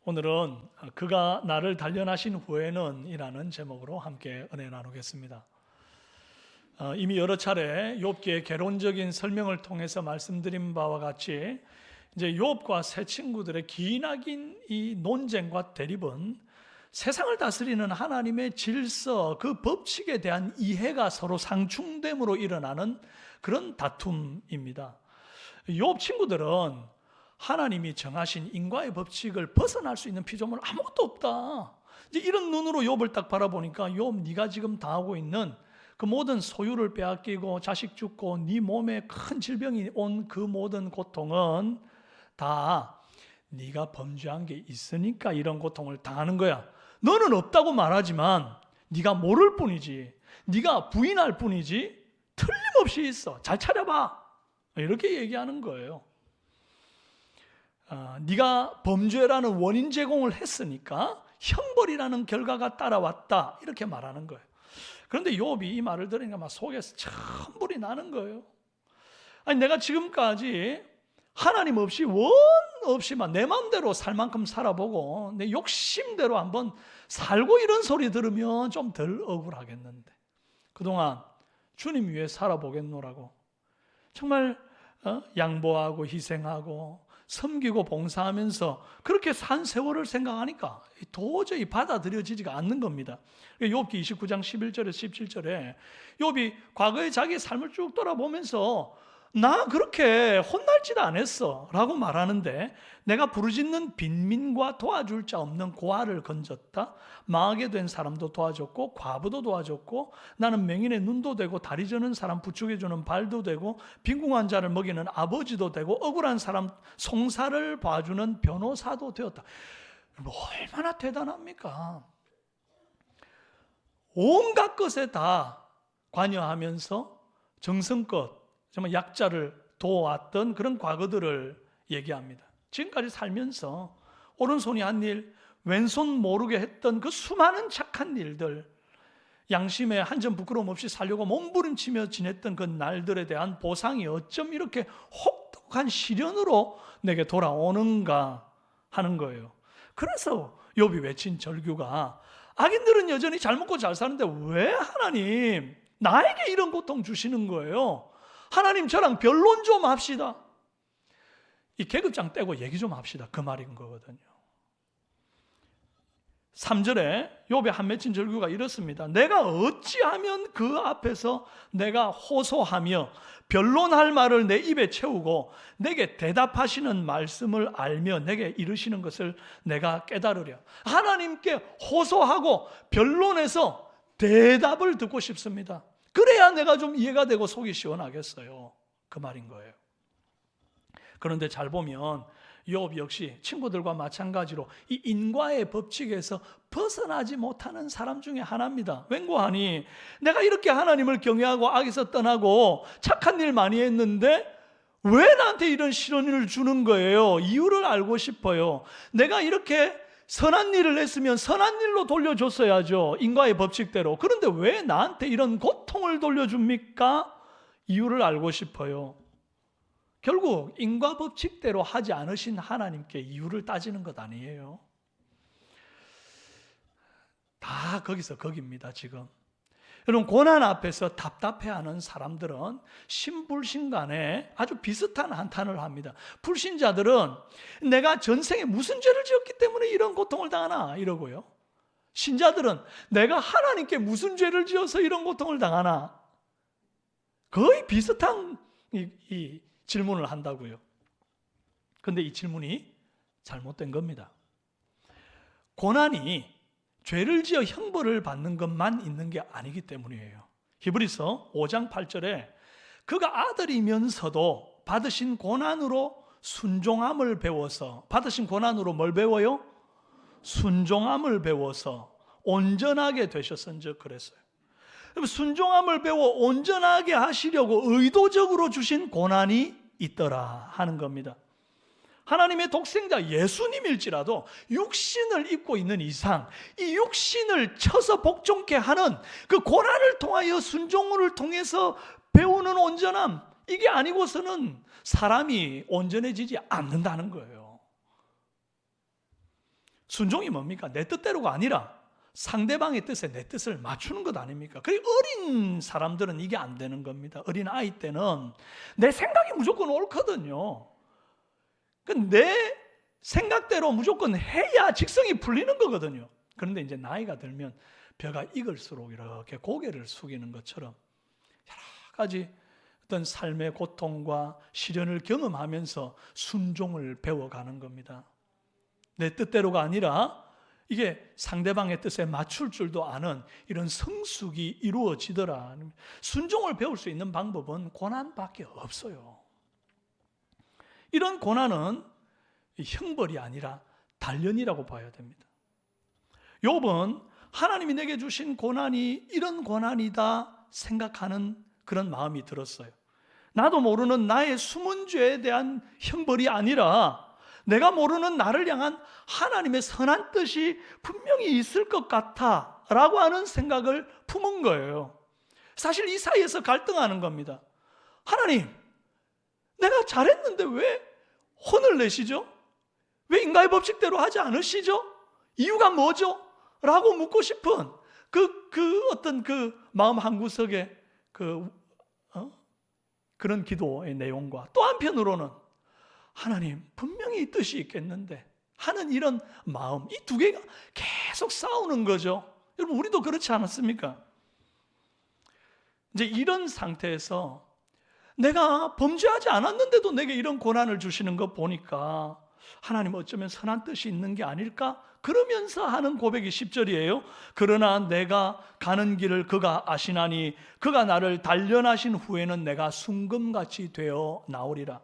오늘은 그가 나를 단련하신 후에는 이라는 제목으로 함께 은혜 나누겠습니다. 이미 여러 차례 욥기의 개론적인 설명을 통해서 말씀드린 바와 같이 이제 욥과 세 친구들의 기나긴 이 논쟁과 대립은 세상을 다스리는 하나님의 질서, 그 법칙에 대한 이해가 서로 상충됨으로 일어나는 그런 다툼입니다. 욥 친구들은 하나님이 정하신 인과의 법칙을 벗어날 수 있는 피조물 아무것도 없다. 이제 이런 눈으로 욥을 딱 바라보니까 욥, 네가 지금 당하고 있는 그 모든 소유를 빼앗기고 자식 죽고 네 몸에 큰 질병이 온 그 모든 고통은 다 네가 범죄한 게 있으니까 이런 고통을 당하는 거야. 너는 없다고 말하지만 네가 모를 뿐이지, 네가 부인할 뿐이지 틀림없이 있어. 잘 찾아봐. 이렇게 얘기하는 거예요. 네가 범죄라는 원인 제공을 했으니까 형벌이라는 결과가 따라왔다, 이렇게 말하는 거예요. 그런데 욥이 이 말을 들으니까 막 속에서 천불이 나는 거예요. 아니, 내가 지금까지 하나님 없이 원 없이만 내 마음대로 살 만큼 살아보고 내 욕심대로 한번 살고 이런 소리 들으면 좀 덜 억울하겠는데, 그동안 주님 위해 살아보겠노라고 정말 양보하고 희생하고 섬기고 봉사하면서 그렇게 산 세월을 생각하니까 도저히 받아들여지지가 않는 겁니다. 욥기 29장 11절에서 17절에 욥이 과거의 자기의 삶을 쭉 돌아보면서 나 그렇게 혼날 짓 안 했어 라고 말하는데, 내가 부르짖는 빈민과 도와줄 자 없는 고아를 건졌다. 망하게 된 사람도 도와줬고 과부도 도와줬고, 나는 맹인의 눈도 되고 다리 저는 사람 부축해주는 발도 되고 빈궁한 자를 먹이는 아버지도 되고 억울한 사람 송사를 봐주는 변호사도 되었다. 뭐 얼마나 대단합니까? 온갖 것에 다 관여하면서 정성껏 정말 약자를 도왔던 그런 과거들을 얘기합니다. 지금까지 살면서 오른손이 한 일, 왼손 모르게 했던 그 수많은 착한 일들, 양심에 한 점 부끄러움 없이 살려고 몸부림치며 지냈던 그 날들에 대한 보상이 어쩜 이렇게 혹독한 시련으로 내게 돌아오는가 하는 거예요. 그래서 욥이 외친 절규가, 악인들은 여전히 잘 먹고 잘 사는데 왜 하나님 나에게 이런 고통 주시는 거예요? 하나님, 저랑 변론 좀 합시다. 이 계급장 떼고 얘기 좀 합시다, 그 말인 거거든요. 3절에 욥의 한 맺힌 절규가 이렇습니다. 내가 어찌하면 그 앞에서 내가 호소하며 변론할 말을 내 입에 채우고 내게 대답하시는 말씀을 알며 내게 이르시는 것을 내가 깨달으랴. 하나님께 호소하고 변론해서 대답을 듣고 싶습니다. 그래야 내가 좀 이해가 되고 속이 시원하겠어요, 그 말인 거예요. 그런데 잘 보면 욥 역시 친구들과 마찬가지로 이 인과의 법칙에서 벗어나지 못하는 사람 중에 하나입니다. 웬고하니 내가 이렇게 하나님을 경외하고 악에서 떠나고 착한 일 많이 했는데 왜 나한테 이런 시련을 주는 거예요? 이유를 알고 싶어요. 내가 이렇게 선한 일을 했으면 선한 일로 돌려줬어야죠, 인과의 법칙대로. 그런데 왜 나한테 이런 고통을 돌려줍니까? 이유를 알고 싶어요. 결국 인과 법칙대로 하지 않으신 하나님께 이유를 따지는 것 아니에요. 다 거기서 거기입니다, 지금. 여러분, 고난 앞에서 답답해하는 사람들은 신불신간에 아주 비슷한 한탄을 합니다. 불신자들은 내가 전생에 무슨 죄를 지었기 때문에 이런 고통을 당하나 이러고요, 신자들은 내가 하나님께 무슨 죄를 지어서 이런 고통을 당하나, 거의 비슷한 이 질문을 한다고요. 그런데 이 질문이 잘못된 겁니다. 고난이 죄를 지어 형벌을 받는 것만 있는 게 아니기 때문이에요. 히브리서 5장 8절에 그가 아들이면서도 받으신 고난으로 순종함을 배워서, 받으신 고난으로 뭘 배워요? 순종함을 배워서 온전하게 되셨은즉 그랬어요. 순종함을 배워 온전하게 하시려고 의도적으로 주신 고난이 있더라 하는 겁니다. 하나님의 독생자 예수님일지라도 육신을 입고 있는 이상 이 육신을 쳐서 복종케 하는 그 고난을 통하여 순종을 통해서 배우는 온전함, 이게 아니고서는 사람이 온전해지지 않는다는 거예요. 순종이 뭡니까? 내 뜻대로가 아니라 상대방의 뜻에 내 뜻을 맞추는 것 아닙니까? 그리고 어린 사람들은 이게 안 되는 겁니다. 어린 아이 때는 내 생각이 무조건 옳거든요. 내 생각대로 무조건 해야 직성이 풀리는 거거든요. 그런데 이제 나이가 들면 벼가 익을수록 이렇게 고개를 숙이는 것처럼 여러 가지 어떤 삶의 고통과 시련을 경험하면서 순종을 배워가는 겁니다. 내 뜻대로가 아니라 이게 상대방의 뜻에 맞출 줄도 아는 이런 성숙이 이루어지더라. 순종을 배울 수 있는 방법은 고난밖에 없어요. 이런 고난은 형벌이 아니라 단련이라고 봐야 됩니다. 욥은 하나님이 내게 주신 고난이 이런 고난이다 생각하는 그런 마음이 들었어요. 나도 모르는 나의 숨은 죄에 대한 형벌이 아니라 내가 모르는 나를 향한 하나님의 선한 뜻이 분명히 있을 것 같아 라고 하는 생각을 품은 거예요. 사실 이 사이에서 갈등하는 겁니다. 하나님, 내가 잘했는데 왜 혼을 내시죠? 왜 인간의 법칙대로 하지 않으시죠? 이유가 뭐죠? 라고 묻고 싶은 어떤 마음 한구석에 그런 기도의 내용과 또 한편으로는 하나님 분명히 뜻이 있겠는데 하는 이런 마음, 이 두 개가 계속 싸우는 거죠. 여러분, 우리도 그렇지 않았습니까? 이제 이런 상태에서 내가 범죄하지 않았는데도 내게 이런 고난을 주시는 거 보니까 하나님 어쩌면 선한 뜻이 있는 게 아닐까? 그러면서 하는 고백이 10절이에요. 그러나 내가 가는 길을 그가 아시나니 그가 나를 단련하신 후에는 내가 순금같이 되어 나오리라.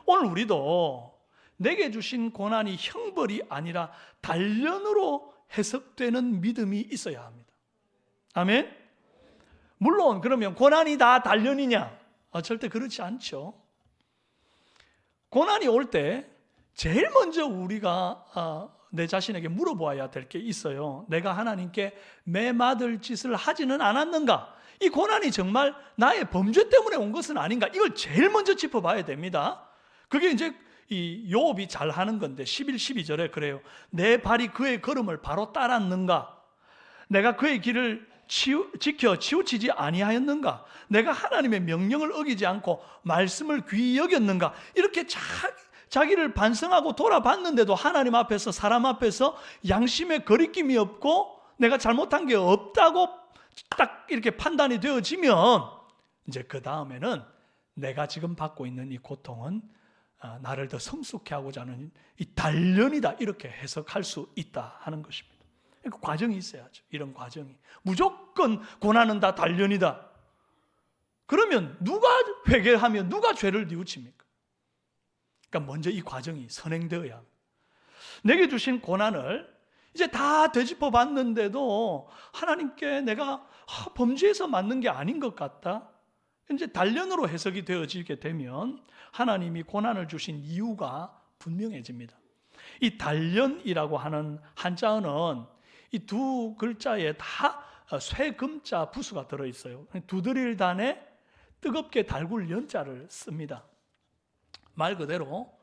오늘 우리도 내게 주신 고난이 형벌이 아니라 단련으로 해석되는 믿음이 있어야 합니다. 아멘? 물론 그러면 고난이 다 단련이냐? 절대 그렇지 않죠. 고난이 올 때 제일 먼저 우리가 내 자신에게 물어보아야 될 게 있어요. 내가 하나님께 매맞을 짓을 하지는 않았는가? 이 고난이 정말 나의 범죄 때문에 온 것은 아닌가? 이걸 제일 먼저 짚어봐야 됩니다. 그게 이제 이 욥이 잘 하는 건데 11, 12절에 그래요. 내 발이 그의 걸음을 바로 따랐는가? 내가 그의 길을 지켜 치우치지 아니하였는가? 내가 하나님의 명령을 어기지 않고 말씀을 귀히 여겼는가? 이렇게 자기를 반성하고 돌아봤는데도 하나님 앞에서 사람 앞에서 양심의 거리낌이 없고 내가 잘못한 게 없다고 딱 이렇게 판단이 되어지면 이제 그 다음에는 내가 지금 받고 있는 이 고통은 나를 더 성숙해 하고자 하는 이 단련이다 이렇게 해석할 수 있다 하는 것입니다. 그 과정이 있어야죠. 이런 과정이 무조건 고난은 다 단련이다. 그러면 누가 회개하며 누가 죄를 뉘우칩니까? 그러니까 먼저 이 과정이 선행되어야 합니다. 내게 주신 고난을 이제 다 되짚어 봤는데도 하나님께 내가 범죄에서 맞는 게 아닌 것 같다. 이제 단련으로 해석이 되어지게 되면 하나님이 고난을 주신 이유가 분명해집니다. 이 단련이라고 하는 한자어는 이 두 글자에 다 쇠금자 부수가 들어있어요. 두드릴단에 뜨겁게 달굴 연자를 씁니다. 말 그대로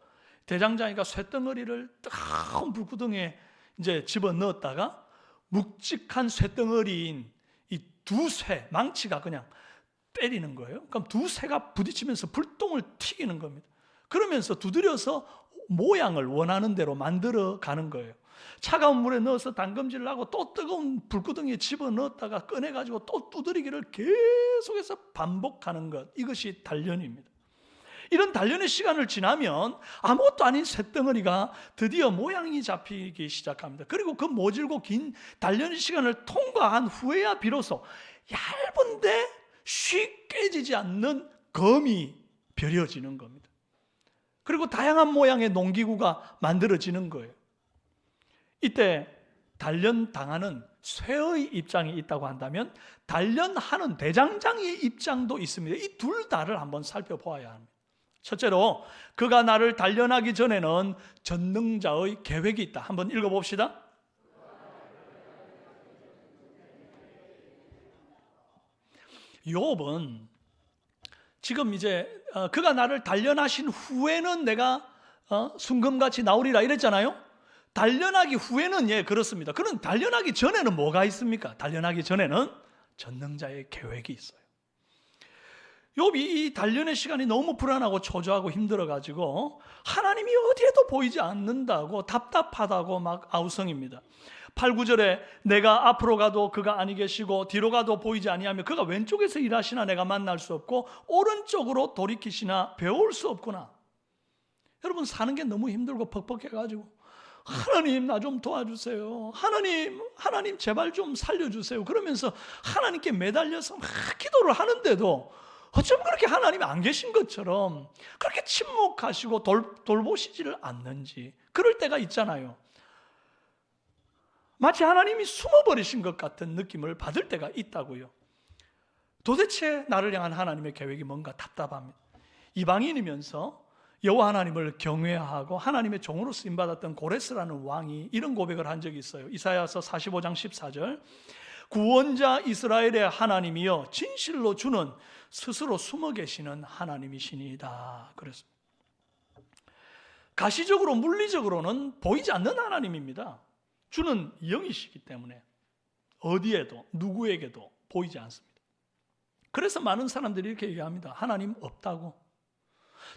대장장이가 쇠덩어리를 뜨거운 불구덩이에 이제 집어 넣었다가 묵직한 쇠덩어리인 이 두 쇠, 망치가 그냥 때리는 거예요. 그럼 두 쇠가 부딪히면서 불똥을 튀기는 겁니다. 그러면서 두드려서 모양을 원하는 대로 만들어 가는 거예요. 차가운 물에 넣어서 담금질을 하고 또 뜨거운 불구덩이에 집어넣었다가 꺼내가지고 또 두드리기를 계속해서 반복하는 것, 이것이 단련입니다. 이런 단련의 시간을 지나면 아무것도 아닌 쇳덩어리가 드디어 모양이 잡히기 시작합니다. 그리고 그 모질고 긴 단련의 시간을 통과한 후에야 비로소 얇은데 쉽게 깨지지 않는 검이 벼려지는 겁니다. 그리고 다양한 모양의 농기구가 만들어지는 거예요. 이때 단련당하는 쇠의 입장이 있다고 한다면 단련하는 대장장이의 입장도 있습니다. 이 둘 다를 한번 살펴보아야 합니다. 첫째로 그가 나를 단련하기 전에는 전능자의 계획이 있다. 한번 읽어봅시다. 욥은 지금 이제 그가 나를 단련하신 후에는 내가 순금같이 나오리라 이랬잖아요. 단련하기 후에는 그렇습니다. 그럼 단련하기 전에는 뭐가 있습니까? 단련하기 전에는 전능자의 계획이 있어요. 욥이 이 단련의 시간이 너무 불안하고 초조하고 힘들어가지고 하나님이 어디에도 보이지 않는다고 답답하다고 막 아우성입니다. 8, 9절에 내가 앞으로 가도 그가 아니 계시고 뒤로 가도 보이지 아니하며 그가 왼쪽에서 일하시나 내가 만날 수 없고 오른쪽으로 돌이키시나 배울 수 없구나. 여러분, 사는 게 너무 힘들고 퍽퍽해가지고 하나님 나 좀 도와주세요. 하나님 제발 좀 살려주세요. 그러면서 하나님께 매달려서 막 기도를 하는데도 어쩜 그렇게 하나님이 안 계신 것처럼 그렇게 침묵하시고 돌보시지를 않는지 그럴 때가 있잖아요. 마치 하나님이 숨어버리신 것 같은 느낌을 받을 때가 있다고요. 도대체 나를 향한 하나님의 계획이 뭔가 답답합니다. 이방인이면서 여호와 하나님을 경외하고 하나님의 종으로 쓰임받았던 고레스라는 왕이 이런 고백을 한 적이 있어요. 이사야서 45장 14절 구원자 이스라엘의 하나님이여 진실로 주는 스스로 숨어 계시는 하나님이시니이다. 그래서 가시적으로 물리적으로는 보이지 않는 하나님입니다. 주는 영이시기 때문에 어디에도 누구에게도 보이지 않습니다. 그래서 많은 사람들이 이렇게 얘기합니다. 하나님 없다고.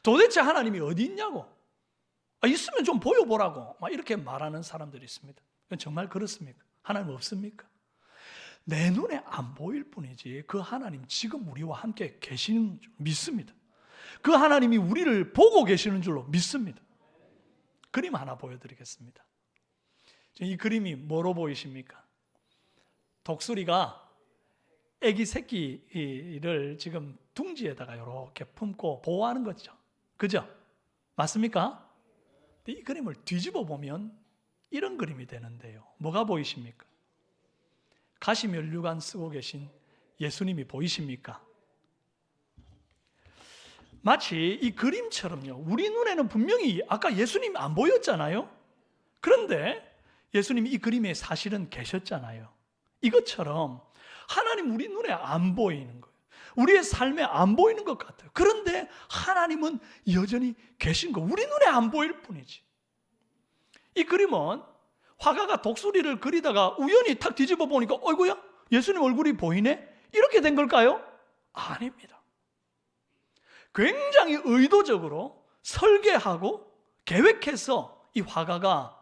도대체 하나님이 어디 있냐고. 있으면 좀 보여보라고 막 이렇게 말하는 사람들이 있습니다. 정말 그렇습니까? 하나님 없습니까? 내 눈에 안 보일 뿐이지 그 하나님 지금 우리와 함께 계시는 줄 믿습니다. 그 하나님이 우리를 보고 계시는 줄로 믿습니다. 그림 하나 보여드리겠습니다. 이 그림이 뭐로 보이십니까? 독수리가 애기 새끼를 지금 둥지에다가 이렇게 품고 보호하는 거죠. 그죠? 맞습니까? 이 그림을 뒤집어 보면 이런 그림이 되는데요. 뭐가 보이십니까? 가시면류관 쓰고 계신 예수님이 보이십니까? 마치 이 그림처럼요. 우리 눈에는 분명히 아까 예수님이 안 보였잖아요. 그런데 예수님이 이 그림에 사실은 계셨잖아요. 이것처럼 하나님 우리 눈에 안 보이는 거예요. 우리의 삶에 안 보이는 것 같아요. 그런데 하나님은 여전히 계신 거. 우리 눈에 안 보일 뿐이지. 이 그림은 화가가 독수리를 그리다가 우연히 탁 뒤집어 보니까 어이구야 예수님 얼굴이 보이네? 이렇게 된 걸까요? 아닙니다. 굉장히 의도적으로 설계하고 계획해서 이 화가가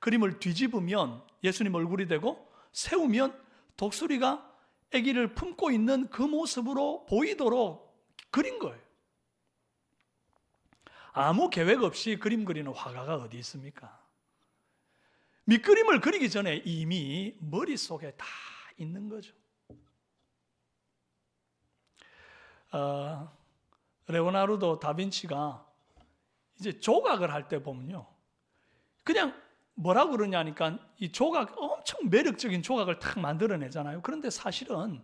그림을 뒤집으면 예수님 얼굴이 되고 세우면 독수리가 아기를 품고 있는 그 모습으로 보이도록 그린 거예요. 아무 계획 없이 그림 그리는 화가가 어디 있습니까? 밑그림을 그리기 전에 이미 머릿속에 다 있는 거죠. 레오나르도 다빈치가 이제 조각을 할 때 보면요. 그냥 뭐라고 그러냐니까 이 조각, 엄청 매력적인 조각을 탁 만들어내잖아요. 그런데 사실은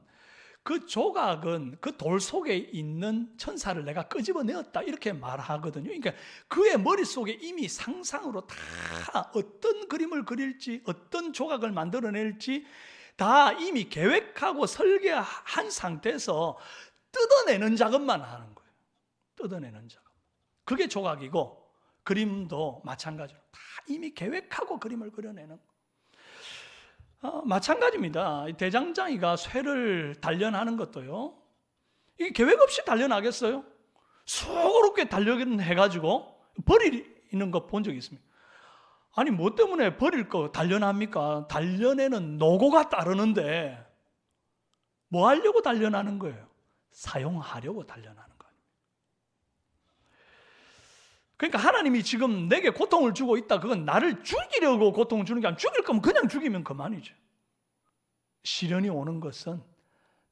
그 조각은 그 돌 속에 있는 천사를 내가 끄집어내었다 이렇게 말하거든요. 그러니까 그의 머릿속에 이미 상상으로 다 어떤 그림을 그릴지 어떤 조각을 만들어낼지 다 이미 계획하고 설계한 상태에서 뜯어내는 작업만 하는 거예요. 뜯어내는 작업. 그게 조각이고 그림도 마찬가지로 다 이미 계획하고 그림을 그려내는 마찬가지입니다. 대장장이가 쇠를 단련하는 것도요. 이게 계획 없이 단련하겠어요? 수고롭게 단련해가지고 버리는 거 본 적 있습니까? 아니 뭐 때문에 버릴 거 단련합니까? 단련에는 노고가 따르는데 뭐 하려고 단련하는 거예요? 사용하려고 단련하는 거예요. 그러니까 하나님이 지금 내게 고통을 주고 있다. 그건 나를 죽이려고 고통을 주는 게 아니라 죽일 거면 그냥 죽이면 그만이죠. 시련이 오는 것은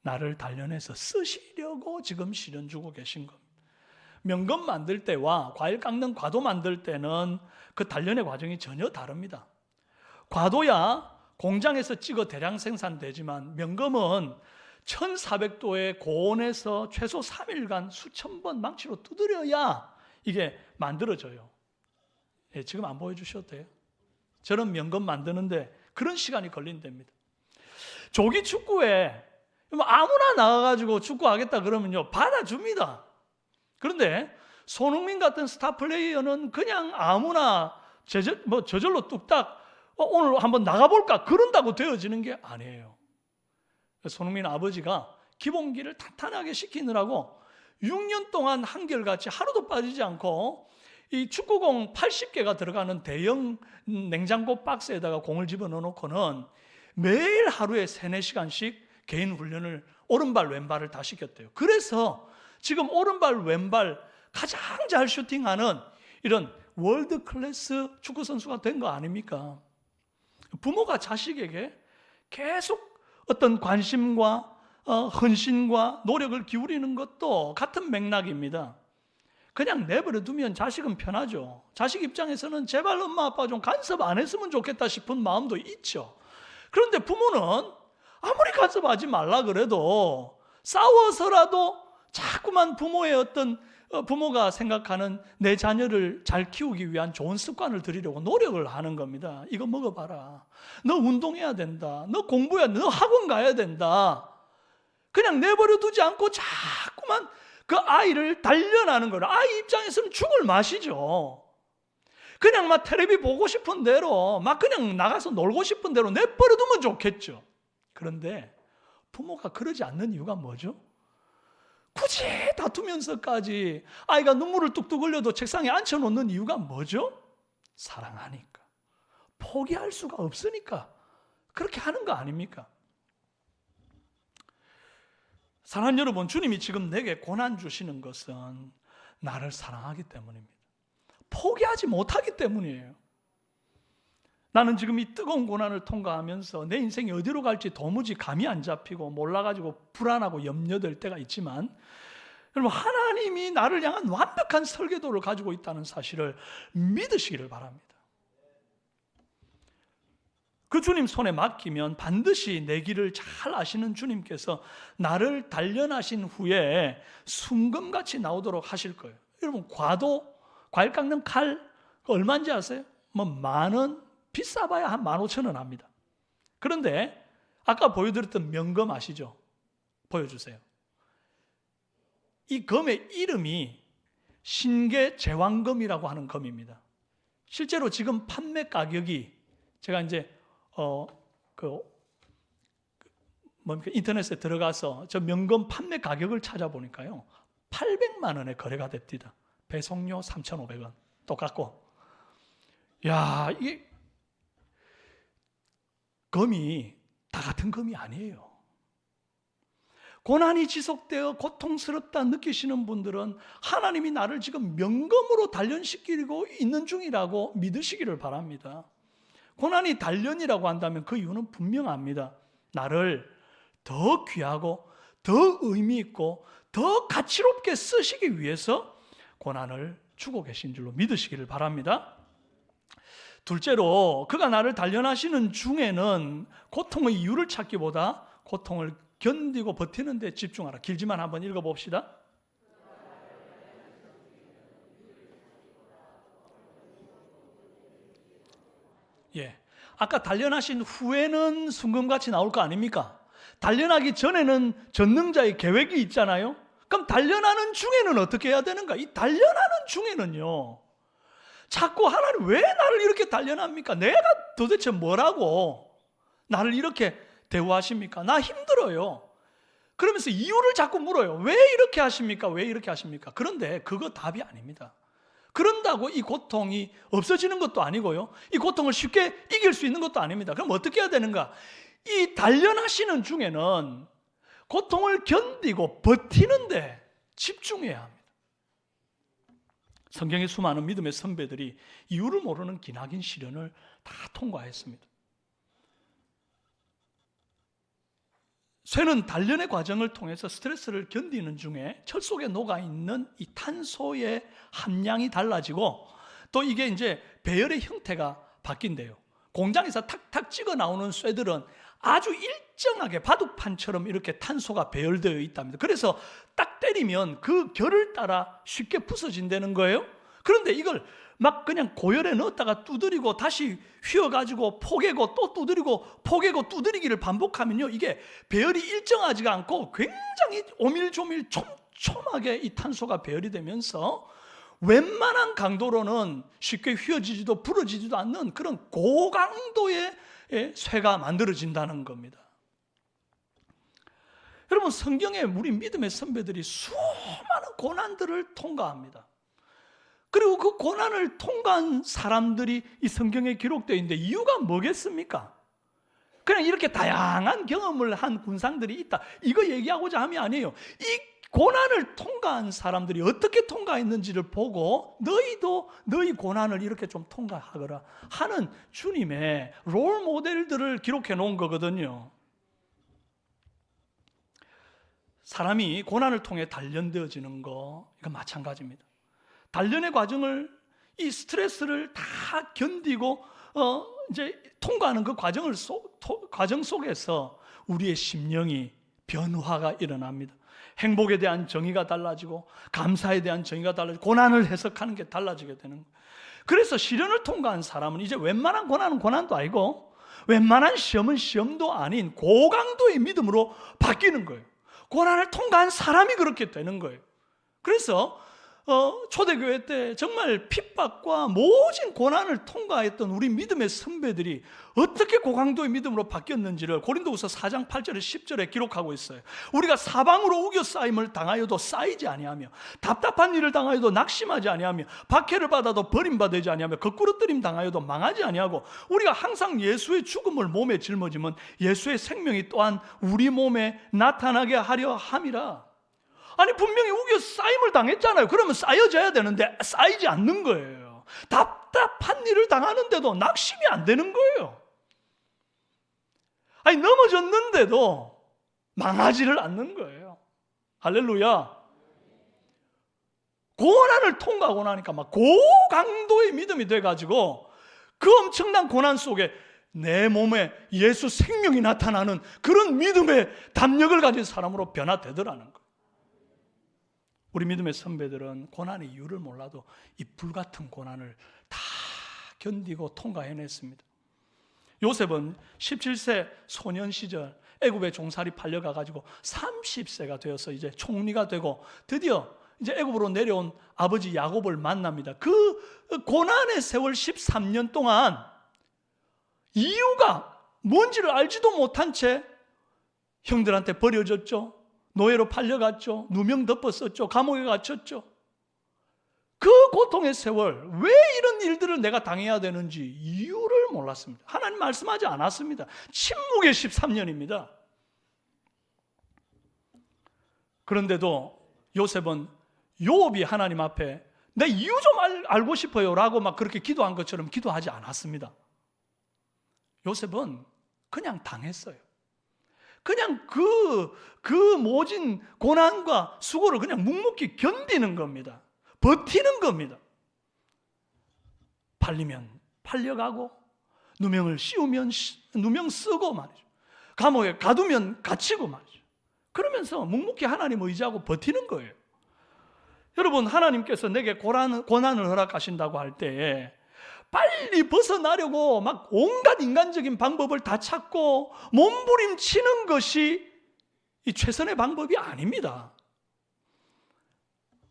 나를 단련해서 쓰시려고 지금 시련 주고 계신 겁니다. 명검 만들 때와 과일 깎는 과도 만들 때는 그 단련의 과정이 전혀 다릅니다. 과도야 공장에서 찍어 대량 생산되지만 명검은 1400도의 고온에서 최소 3일간 수천 번 망치로 두드려야 이게 만들어져요. 지금 안 보여주셔도 돼요. 저런 명검 만드는데 그런 시간이 걸린답니다. 조기 축구에 아무나 나가가지고 축구하겠다 그러면요 받아줍니다. 그런데 손흥민 같은 스타 플레이어는 그냥 아무나 저절로 뚝딱 오늘 한번 나가볼까 그런다고 되어지는 게 아니에요. 손흥민 아버지가 기본기를 탄탄하게 시키느라고 6년 동안 한결같이 하루도 빠지지 않고 이 축구공 80개가 들어가는 대형 냉장고 박스에다가 공을 집어넣어 놓고는 매일 하루에 3-4시간씩 개인 훈련을 오른발 왼발을 다 시켰대요. 그래서 지금 오른발 왼발 가장 잘 슈팅하는 이런 월드 클래스 축구 선수가 된 거 아닙니까? 부모가 자식에게 계속 어떤 관심과 헌신과 노력을 기울이는 것도 같은 맥락입니다. 그냥 내버려 두면 자식은 편하죠. 자식 입장에서는 제발 엄마 아빠가 좀 간섭 안 했으면 좋겠다 싶은 마음도 있죠. 그런데 부모는 아무리 간섭하지 말라 그래도 싸워서라도 자꾸만 부모가 생각하는 내 자녀를 잘 키우기 위한 좋은 습관을 들이려고 노력을 하는 겁니다. 이거 먹어봐라. 너 운동해야 된다. 너 공부해야 된다. 너 학원 가야 된다. 그냥 내버려 두지 않고 자꾸만 그 아이를 단련하는 거예요. 아이 입장에서는 죽을 맛이죠. 그냥 막 텔레비 보고 싶은 대로 막 그냥 나가서 놀고 싶은 대로 내버려 두면 좋겠죠. 그런데 부모가 그러지 않는 이유가 뭐죠? 굳이 다투면서까지 아이가 눈물을 뚝뚝 흘려도 책상에 앉혀놓는 이유가 뭐죠? 사랑하니까. 포기할 수가 없으니까 그렇게 하는 거 아닙니까? 사랑하는 여러분, 주님이 지금 내게 고난 주시는 것은 나를 사랑하기 때문입니다. 포기하지 못하기 때문이에요. 나는 지금 이 뜨거운 고난을 통과하면서 내 인생이 어디로 갈지 도무지 감이 안 잡히고 몰라가지고 불안하고 염려될 때가 있지만, 여러분, 하나님이 나를 향한 완벽한 설계도를 가지고 있다는 사실을 믿으시기를 바랍니다. 그 주님 손에 맡기면 반드시 내 길을 잘 아시는 주님께서 나를 단련하신 후에 순금같이 나오도록 하실 거예요. 여러분, 과일 깎는 칼 얼마인지 아세요? 뭐 10,000원, 비싸봐야 한 15,000원 합니다. 그런데 아까 보여드렸던 명검 아시죠? 보여주세요. 이 검의 이름이 신계 제왕검이라고 하는 검입니다. 실제로 지금 판매 가격이 제가 이제 인터넷에 들어가서 저 명검 판매 가격을 찾아보니까요, 800만 원에 거래가 됩니다. 배송료 3,500원 똑같고. 야, 이 검이 다 같은 검이 아니에요. 고난이 지속되어 고통스럽다 느끼시는 분들은 하나님이 나를 지금 명검으로 단련시키고 있는 중이라고 믿으시기를 바랍니다. 고난이 단련이라고 한다면 그 이유는 분명합니다. 나를 더 귀하고 더 의미 있고 더 가치롭게 쓰시기 위해서 고난을 주고 계신 줄로 믿으시기를 바랍니다. 둘째로, 그가 나를 단련하시는 중에는 고통의 이유를 찾기보다 고통을 견디고 버티는 데 집중하라. 길지만 한번 읽어봅시다. 예, 아까 단련하신 후에는 순금같이 나올 거 아닙니까? 단련하기 전에는 전능자의 계획이 있잖아요. 그럼 단련하는 중에는 어떻게 해야 되는가? 이 단련하는 중에는요, 자꾸 하나님 왜 나를 이렇게 단련합니까? 내가 도대체 뭐라고 나를 이렇게 대우하십니까? 나 힘들어요. 그러면서 이유를 자꾸 물어요. 왜 이렇게 하십니까? 왜 이렇게 하십니까? 그런데 그거 답이 아닙니다. 그런다고 이 고통이 없어지는 것도 아니고요, 이 고통을 쉽게 이길 수 있는 것도 아닙니다. 그럼 어떻게 해야 되는가? 이 단련하시는 중에는 고통을 견디고 버티는데 집중해야 합니다. 성경의 수많은 믿음의 선배들이 이유를 모르는 기나긴 시련을 다 통과했습니다. 쇠는 단련의 과정을 통해서 스트레스를 견디는 중에 철 속에 녹아있는 이 탄소의 함량이 달라지고, 또 이게 이제 배열의 형태가 바뀐대요. 공장에서 탁탁 찍어 나오는 쇠들은 아주 일정하게 바둑판처럼 이렇게 탄소가 배열되어 있답니다. 그래서 딱 때리면 그 결을 따라 쉽게 부서진다는 거예요. 그런데 이걸 막 그냥 고열에 넣었다가 두드리고 다시 휘어가지고 포개고 또 두드리고 포개고 두드리기를 반복하면요, 이게 배열이 일정하지가 않고 굉장히 오밀조밀 촘촘하게 이 탄소가 배열이 되면서 웬만한 강도로는 쉽게 휘어지지도 부러지지도 않는 그런 고강도의 쇠가 만들어진다는 겁니다. 여러분, 성경에 우리 믿음의 선배들이 수많은 고난들을 통과합니다. 그리고 그 고난을 통과한 사람들이 이 성경에 기록되어 있는데 이유가 뭐겠습니까? 그냥 이렇게 다양한 경험을 한 군상들이 있다, 이거 얘기하고자 함이 아니에요. 이 고난을 통과한 사람들이 어떻게 통과했는지를 보고 너희도 너희 고난을 이렇게 좀 통과하거라 하는 주님의 롤 모델들을 기록해 놓은 거거든요. 사람이 고난을 통해 단련되어지는 거, 이건 마찬가지입니다. 단련의 과정을, 이 스트레스를 다 견디고 이제 통과하는 그 과정 속에서 우리의 심령이 변화가 일어납니다. 행복에 대한 정의가 달라지고 감사에 대한 정의가 달라지고 고난을 해석하는 게 달라지게 되는 거예요. 그래서 시련을 통과한 사람은 이제 웬만한 고난은 고난도 아니고 웬만한 시험은 시험도 아닌 고강도의 믿음으로 바뀌는 거예요. 고난을 통과한 사람이 그렇게 되는 거예요. 그래서 초대교회 때 정말 핍박과 모진 고난을 통과했던 우리 믿음의 선배들이 어떻게 고강도의 믿음으로 바뀌었는지를 고린도후서 4장 8절에 10절에 기록하고 있어요. 우리가 사방으로 우겨싸임을 당하여도 쌓이지 아니하며 답답한 일을 당하여도 낙심하지 아니하며 박해를 받아도 버림받지 아니하며 거꾸러뜨림 당하여도 망하지 아니하고 우리가 항상 예수의 죽음을 몸에 짊어지면 예수의 생명이 또한 우리 몸에 나타나게 하려 함이라. 아니, 분명히 우겨 쌓임을 당했잖아요. 그러면 쌓여져야 되는데 쌓이지 않는 거예요. 답답한 일을 당하는데도 낙심이 안 되는 거예요. 아니, 넘어졌는데도 망하지를 않는 거예요. 할렐루야. 고난을 통과하고 나니까 막 고강도의 믿음이 돼가지고 그 엄청난 고난 속에 내 몸에 예수 생명이 나타나는 그런 믿음의 담력을 가진 사람으로 변화되더라는 거예요. 우리 믿음의 선배들은 고난의 이유를 몰라도 이 불같은 고난을 다 견디고 통과해냈습니다. 요셉은 17세 소년 시절 애굽에 종살이 팔려가가지고 30세가 되어서 이제 총리가 되고 드디어 이제 애굽으로 내려온 아버지 야곱을 만납니다. 그 고난의 세월 13년 동안 이유가 뭔지를 알지도 못한 채 형들한테 버려졌죠. 노예로 팔려갔죠. 누명 덮었었죠. 감옥에 갇혔죠. 그 고통의 세월, 왜 이런 일들을 내가 당해야 되는지 이유를 몰랐습니다. 하나님 말씀하지 않았습니다. 침묵의 13년입니다. 그런데도 요셉은 요업이 하나님 앞에 내 이유 좀 알고 싶어요 라고 막 그렇게 기도한 것처럼 기도하지 않았습니다. 요셉은 그냥 당했어요. 그냥 그 모진 고난과 수고를 그냥 묵묵히 견디는 겁니다. 버티는 겁니다. 팔리면 팔려가고 누명을 씌우면 누명 쓰고 말이죠. 감옥에 가두면 갇히고 말이죠. 그러면서 묵묵히 하나님 의지하고 버티는 거예요. 여러분, 하나님께서 내게 고난을 허락하신다고 할 때에 빨리 벗어나려고 막 온갖 인간적인 방법을 다 찾고 몸부림치는 것이 이 최선의 방법이 아닙니다.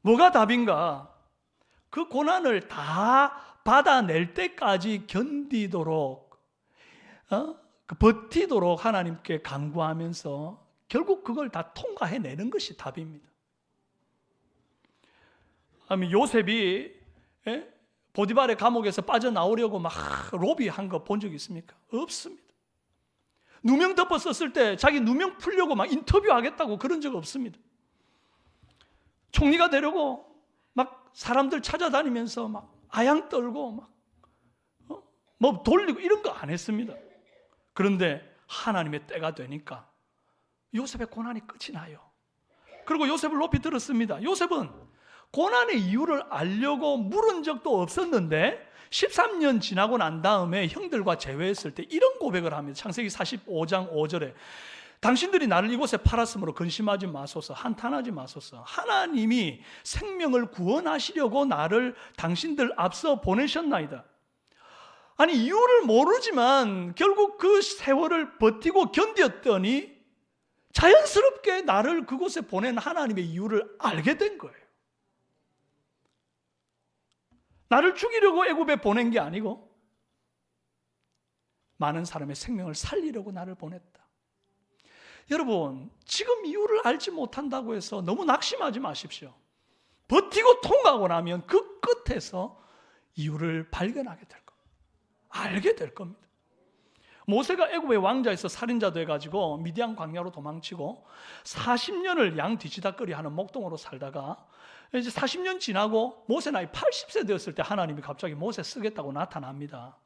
뭐가 답인가? 그 고난을 다 받아낼 때까지 견디도록 버티도록 하나님께 간구하면서 결국 그걸 다 통과해내는 것이 답입니다. 요셉이 보디발의 감옥에서 빠져나오려고 막 로비한 거 본 적 있습니까? 없습니다. 누명 덮었었을 때 자기 누명 풀려고 막 인터뷰하겠다고 그런 적 없습니다. 총리가 되려고 막 사람들 찾아다니면서 막 아양 떨고 막 뭐 돌리고 이런 거 안 했습니다. 그런데 하나님의 때가 되니까 요셉의 고난이 끝이 나요. 그리고 요셉을 높이 들었습니다. 요셉은 고난의 이유를 알려고 물은 적도 없었는데 13년 지나고 난 다음에 형들과 재회했을 때 이런 고백을 합니다. 창세기 45장 5절에 당신들이 나를 이곳에 팔았으므로 근심하지 마소서, 한탄하지 마소서. 하나님이 생명을 구원하시려고 나를 당신들 앞서 보내셨나이다. 아니, 이유를 모르지만 결국 그 세월을 버티고 견뎠더니 자연스럽게 나를 그곳에 보낸 하나님의 이유를 알게 된 거예요. 나를 죽이려고 애굽에 보낸 게 아니고 많은 사람의 생명을 살리려고 나를 보냈다. 여러분, 지금 이유를 알지 못한다고 해서 너무 낙심하지 마십시오. 버티고 통과하고 나면 그 끝에서 이유를 발견하게 될 겁니다. 알게 될 겁니다. 모세가 애굽의 왕자에서 살인자 돼가지고 미디안 광야로 도망치고 40년을 양 뒤치다꺼리 하는 목동으로 살다가 이제 40년 지나고 모세 나이 80세 되었을 때 하나님이 갑자기 모세 쓰겠다고 나타납니다.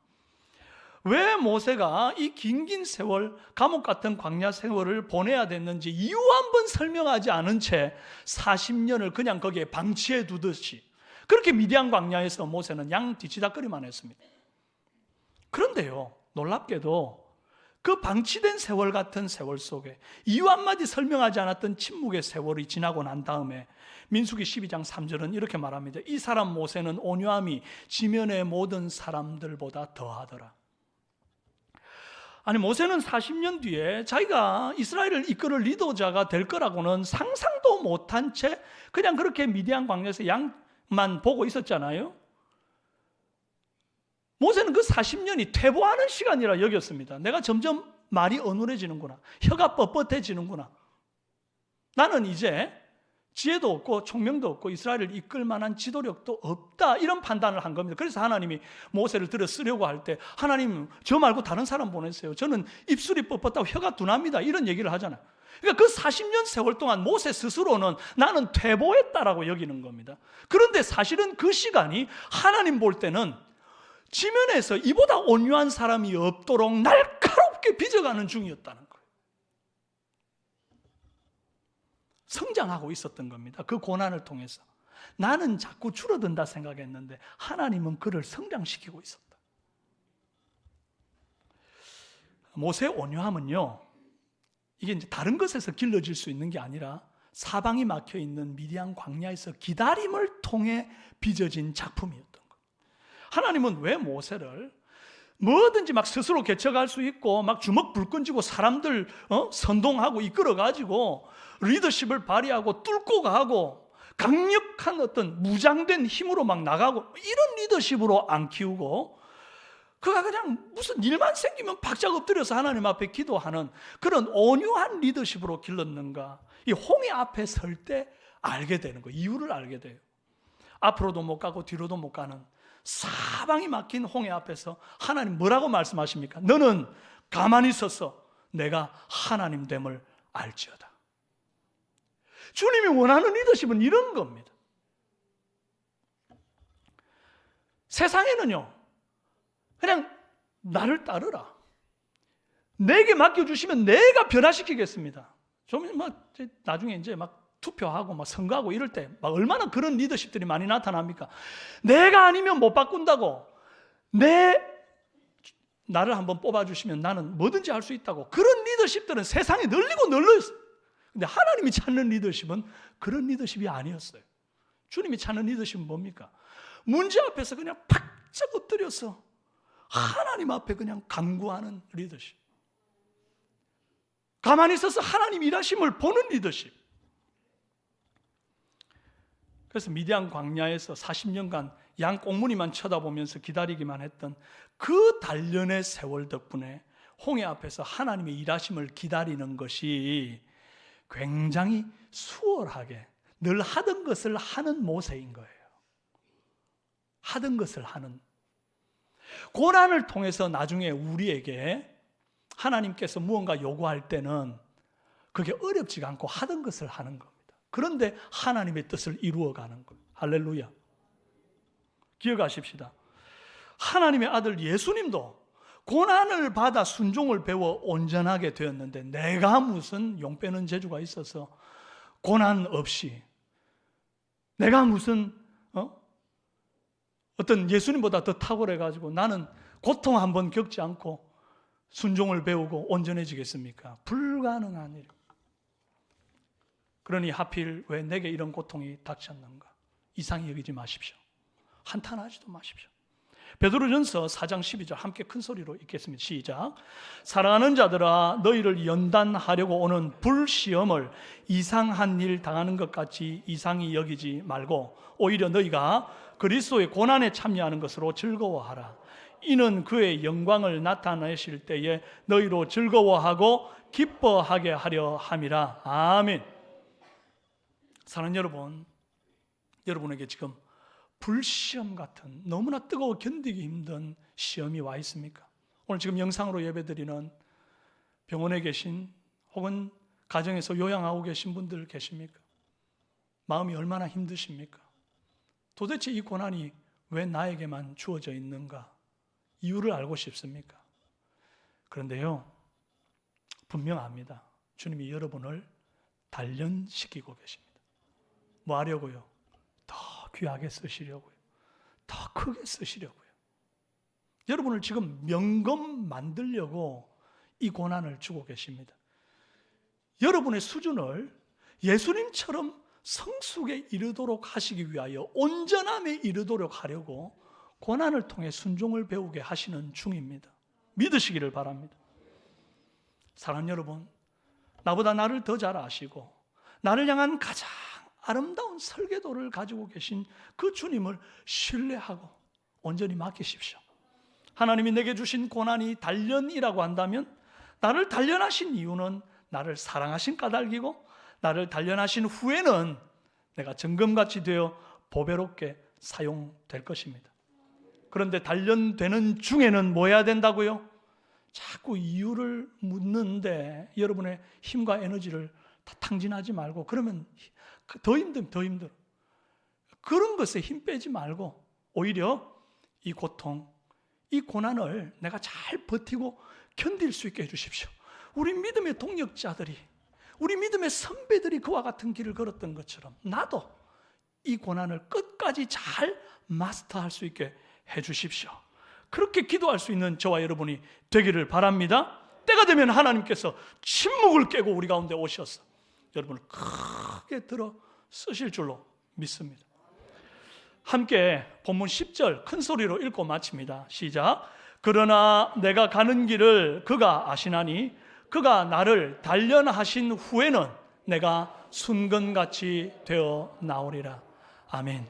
왜 모세가 이 긴 세월, 감옥 같은 광야 세월을 보내야 됐는지 이유 한번 설명하지 않은 채 40년을 그냥 거기에 방치해 두듯이 그렇게 미디안 광야에서 모세는 양 뒤치다꺼리만 했습니다. 그런데요, 놀랍게도 그 방치된 세월 같은 세월 속에 이유 한마디 설명하지 않았던 침묵의 세월이 지나고 난 다음에 민수기 12장 3절은 이렇게 말합니다. 이 사람 모세는 온유함이 지면의 모든 사람들보다 더하더라. 아니, 모세는 40년 뒤에 자기가 이스라엘을 이끌을 리더자가 될 거라고는 상상도 못한 채 그냥 그렇게 미디안 광야에서 양만 보고 있었잖아요. 모세는 그 40년이 퇴보하는 시간이라 여겼습니다. 내가 점점 말이 어눌해지는구나. 혀가 뻣뻣해지는구나. 나는 이제 지혜도 없고 총명도 없고 이스라엘을 이끌 만한 지도력도 없다, 이런 판단을 한 겁니다. 그래서 하나님이 모세를 들여 쓰려고 할 때 하나님 저 말고 다른 사람 보냈어요. 저는 입술이 뻣뻣하고 혀가 둔합니다, 이런 얘기를 하잖아요. 그러니까 그 40년 세월 동안 모세 스스로는 나는 퇴보했다라고 여기는 겁니다. 그런데 사실은 그 시간이 하나님 볼 때는 지면에서 이보다 온유한 사람이 없도록 날카롭게 빚어가는 중이었다는 거예요. 성장하고 있었던 겁니다. 그 고난을 통해서. 나는 자꾸 줄어든다 생각했는데 하나님은 그를 성장시키고 있었다. 모세의 온유함은요, 이게 이제 다른 것에서 길러질 수 있는 게 아니라 사방이 막혀 있는 미디안 광야에서 기다림을 통해 빚어진 작품이었던 거예요. 하나님은 왜 모세를 뭐든지 막 스스로 개척할 수 있고 막 주먹 불끈 쥐고 사람들 선동하고 이끌어가지고 리더십을 발휘하고 뚫고 가고 강력한 어떤 무장된 힘으로 막 나가고 이런 리더십으로 안 키우고 그가 그냥 무슨 일만 생기면 박자 엎드려서 하나님 앞에 기도하는 그런 온유한 리더십으로 길렀는가, 이 홍해 앞에 설 때 알게 되는 거예요. 이유를 알게 돼요. 앞으로도 못 가고 뒤로도 못 가는 사방이 막힌 홍해 앞에서 하나님 뭐라고 말씀하십니까? 너는 가만히 있어서 내가 하나님 됨을 알지어다. 주님이 원하는 리더십은 이런 겁니다. 세상에는요, 그냥 나를 따르라, 내게 맡겨주시면 내가 변화시키겠습니다. 좀 막 나중에 이제 막 투표하고 막 선거하고 이럴 때 막 얼마나 그런 리더십들이 많이 나타납니까? 내가 아니면 못 바꾼다고, 나를 한번 뽑아주시면 나는 뭐든지 할 수 있다고. 그런 리더십들은 세상에 널리고 널려 있어요. 근데 하나님이 찾는 리더십은 그런 리더십이 아니었어요. 주님이 찾는 리더십은 뭡니까? 문제 앞에서 그냥 팍짝 엎드려서 하나님 앞에 그냥 간구하는 리더십, 가만히 있어서 하나님 일하심을 보는 리더십. 그래서 미디안 광야에서 40년간 양 꽁무니만 쳐다보면서 기다리기만 했던 그 단련의 세월 덕분에 홍해 앞에서 하나님의 일하심을 기다리는 것이 굉장히 수월하게 늘 하던 것을 하는 모세인 거예요. 하던 것을 하는. 고난을 통해서 나중에 우리에게 하나님께서 무언가 요구할 때는 그게 어렵지가 않고 하던 것을 하는 겁니다. 그런데 하나님의 뜻을 이루어가는 거예요. 할렐루야. 기억하십시다. 하나님의 아들 예수님도 고난을 받아 순종을 배워 온전하게 되었는데 내가 무슨 용 빼는 재주가 있어서 고난 없이, 내가 무슨 어떤 예수님보다 더 탁월해가지고 나는 고통 한번 겪지 않고 순종을 배우고 온전해지겠습니까? 불가능한 일. 그러니 하필 왜 내게 이런 고통이 닥쳤는가? 이상히 여기지 마십시오. 한탄하지도 마십시오. 베드로전서 4장 12절 함께 큰 소리로 읽겠습니다. 시작. 사랑하는 자들아, 너희를 연단하려고 오는 불시험을 이상한 일 당하는 것 같이 이상히 여기지 말고 오히려 너희가 그리스도의 고난에 참여하는 것으로 즐거워하라. 이는 그의 영광을 나타내실 때에 너희로 즐거워하고 기뻐하게 하려 함이라. 아멘. 사랑하는 여러분, 여러분에게 지금 불시험 같은 너무나 뜨거워 견디기 힘든 시험이 와 있습니까? 오늘 지금 영상으로 예배드리는 병원에 계신 혹은 가정에서 요양하고 계신 분들 계십니까? 마음이 얼마나 힘드십니까? 도대체 이 고난이 왜 나에게만 주어져 있는가? 이유를 알고 싶습니까? 그런데요, 분명합니다. 주님이 여러분을 단련시키고 계십니다. 뭐 하려고요? 더 귀하게 쓰시려고요. 더 크게 쓰시려고요. 여러분을 지금 명검 만들려고 이 고난을 주고 계십니다. 여러분의 수준을 예수님처럼 성숙에 이르도록 하시기 위하여 온전함에 이르도록 하려고 고난을 통해 순종을 배우게 하시는 중입니다. 믿으시기를 바랍니다. 사랑하는 여러분, 나보다 나를 더 잘 아시고 나를 향한 가장 아름다운 설계도를 가지고 계신 그 주님을 신뢰하고 온전히 맡기십시오. 하나님이 내게 주신 고난이 단련이라고 한다면 나를 단련하신 이유는 나를 사랑하신 까닭이고 나를 단련하신 후에는 내가 정금같이 되어 보배롭게 사용될 것입니다. 그런데 단련되는 중에는 뭐 해야 된다고요? 자꾸 이유를 묻는데 여러분의 힘과 에너지를 다 탕진하지 말고, 그러면 더 힘들어. 그런 것에 힘 빼지 말고 오히려 이 고통, 이 고난을 내가 잘 버티고 견딜 수 있게 해주십시오. 우리 믿음의 동력자들이, 우리 믿음의 선배들이 그와 같은 길을 걸었던 것처럼 나도 이 고난을 끝까지 잘 마스터할 수 있게 해주십시오. 그렇게 기도할 수 있는 저와 여러분이 되기를 바랍니다. 때가 되면 하나님께서 침묵을 깨고 우리 가운데 오셔서 여러분을 크게 들어 쓰실 줄로 믿습니다. 함께 본문 10절 큰 소리로 읽고 마칩니다. 시작. 그러나 내가 가는 길을 그가 아시나니 그가 나를 단련하신 후에는 내가 순건같이 되어 나오리라. 아멘.